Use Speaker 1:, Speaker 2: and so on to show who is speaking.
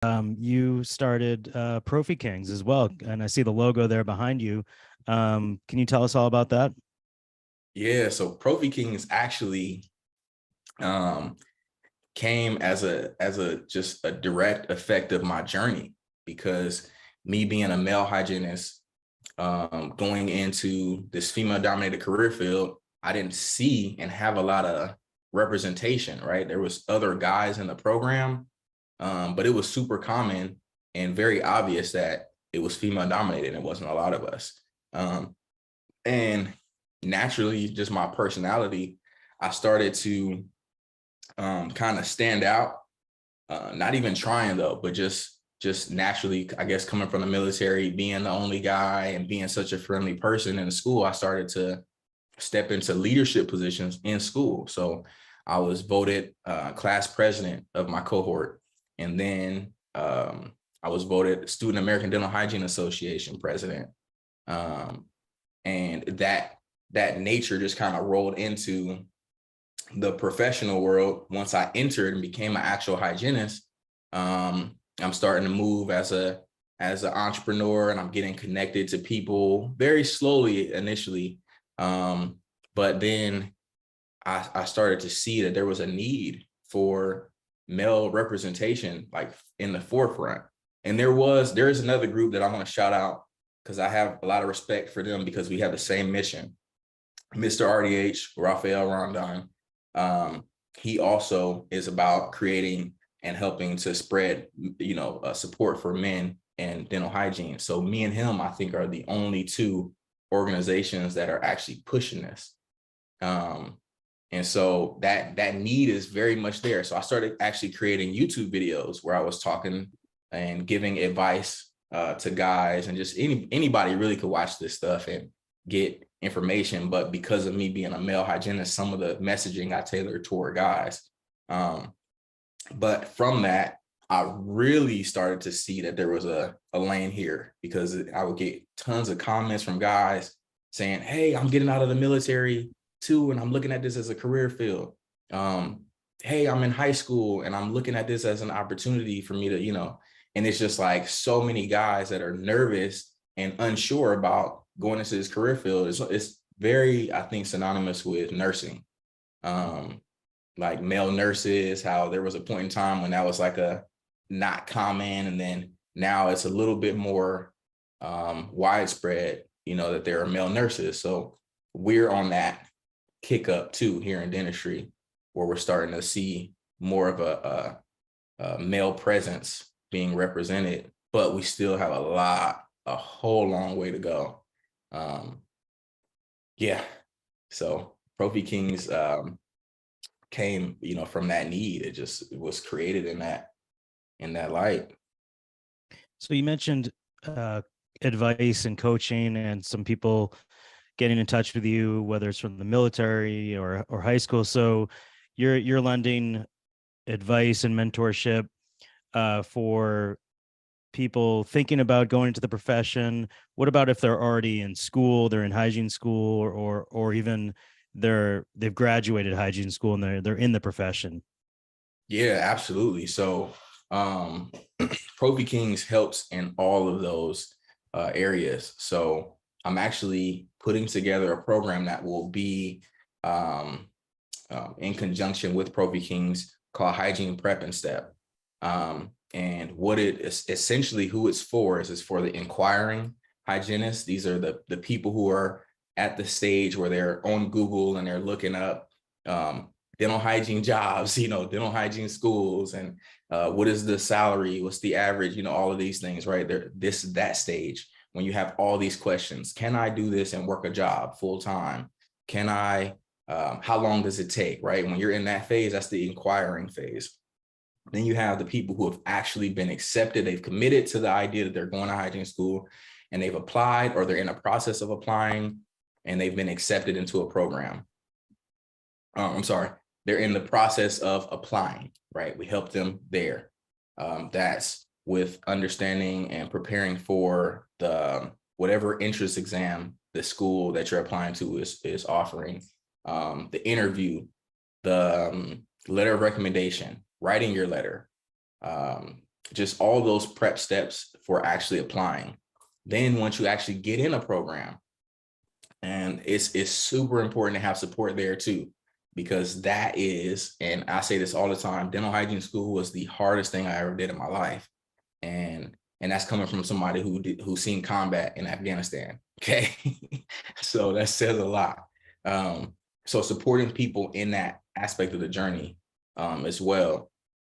Speaker 1: you started Prophy Kings as well, and I see the logo there behind you. Can you tell us all about that?
Speaker 2: Yeah, so Prophy Kings actually um, came as a just a direct effect of my journey, because me being a male hygienist, going into this female dominated career field, I didn't see and have a lot of representation, right? There was other guys in the program, but it was super common and very obvious that it was female dominated and it wasn't a lot of us. And naturally, just my personality, I started to kind of stand out. Not even trying though, but just naturally, I guess, coming from the military, being the only guy and being such a friendly person in the school, I started to step into leadership positions in school. So I was voted class president of my cohort, and then I was voted Student American Dental Hygiene Association president. Um, and that nature just kind of rolled into the professional world. Once I entered and became an actual hygienist, I'm starting to move as an entrepreneur, and I'm getting connected to people very slowly initially. But then I started to see that there was a need for male representation, like in the forefront. And there is another group that I want to shout out, because I have a lot of respect for them, because we have the same mission. Mr. RDH, Raphael Rondon, he also is about creating and helping to spread, support for men and dental hygiene. So me and him, I think, are the only two organizations that are actually pushing this. And so that need is very much there. So I started actually creating YouTube videos where I was talking and giving advice to guys, and just anybody really could watch this stuff and get information. But because of me being a male hygienist, some of the messaging I tailored toward guys. But from that, I really started to see that there was a lane here, because I would get tons of comments from guys saying, hey, I'm getting out of the military too, and I'm looking at this as a career field. Hey, I'm in high school and I'm looking at this as an opportunity for me to, and it's just like so many guys that are nervous and unsure about going into this career field. It's very, I think, synonymous with nursing. Like male nurses, how there was a point in time when that was like a not common, and then now it's a little bit more widespread, that there are male nurses. So we're on that kick up too here in dentistry, where we're starting to see more of a male presence being represented, but we still have a whole long way to go. Yeah, so Prophy Kings came, from that need. It was created in that light.
Speaker 1: So you mentioned advice and coaching, and some people getting in touch with you, whether it's from the military or high school. So you're lending advice and mentorship for people thinking about going into the profession. What about if they're already in school, they're in hygiene school, or even they've graduated hygiene school and they're in the profession?
Speaker 2: Yeah, absolutely. So Prophy Kings helps in all of those areas. So I'm actually putting together a program that will be in conjunction with Prophy Kings, called Hygiene Prep and Step. And what it is essentially, who it's for is for the inquiring hygienists. These are the people who are at the stage where they're on Google and they're looking up dental hygiene jobs, dental hygiene schools, and what is the salary, what's the average, all of these things, right? That stage when you have all these questions. Can I do this and work a job full time? Can I, how long does it take, right? When you're in that phase, that's the inquiring phase. Then you have the people who have actually been accepted. They've committed to the idea that they're going to hygiene school, and they've applied, or they're in a process of applying, and they've been accepted into a program. I'm sorry, they're in the process of applying, right? We help them there. That's with understanding and preparing for the whatever entrance exam the school that you're applying to is offering, the interview, the letter of recommendation, writing your letter, just all those prep steps for actually applying. Then once you actually get in a program, and it's super important to have support there too, because that is, and I say this all the time, dental hygiene school was the hardest thing I ever did in my life. And that's coming from somebody who's seen combat in Afghanistan. Okay. So that says a lot. So supporting people in that aspect of the journey as well.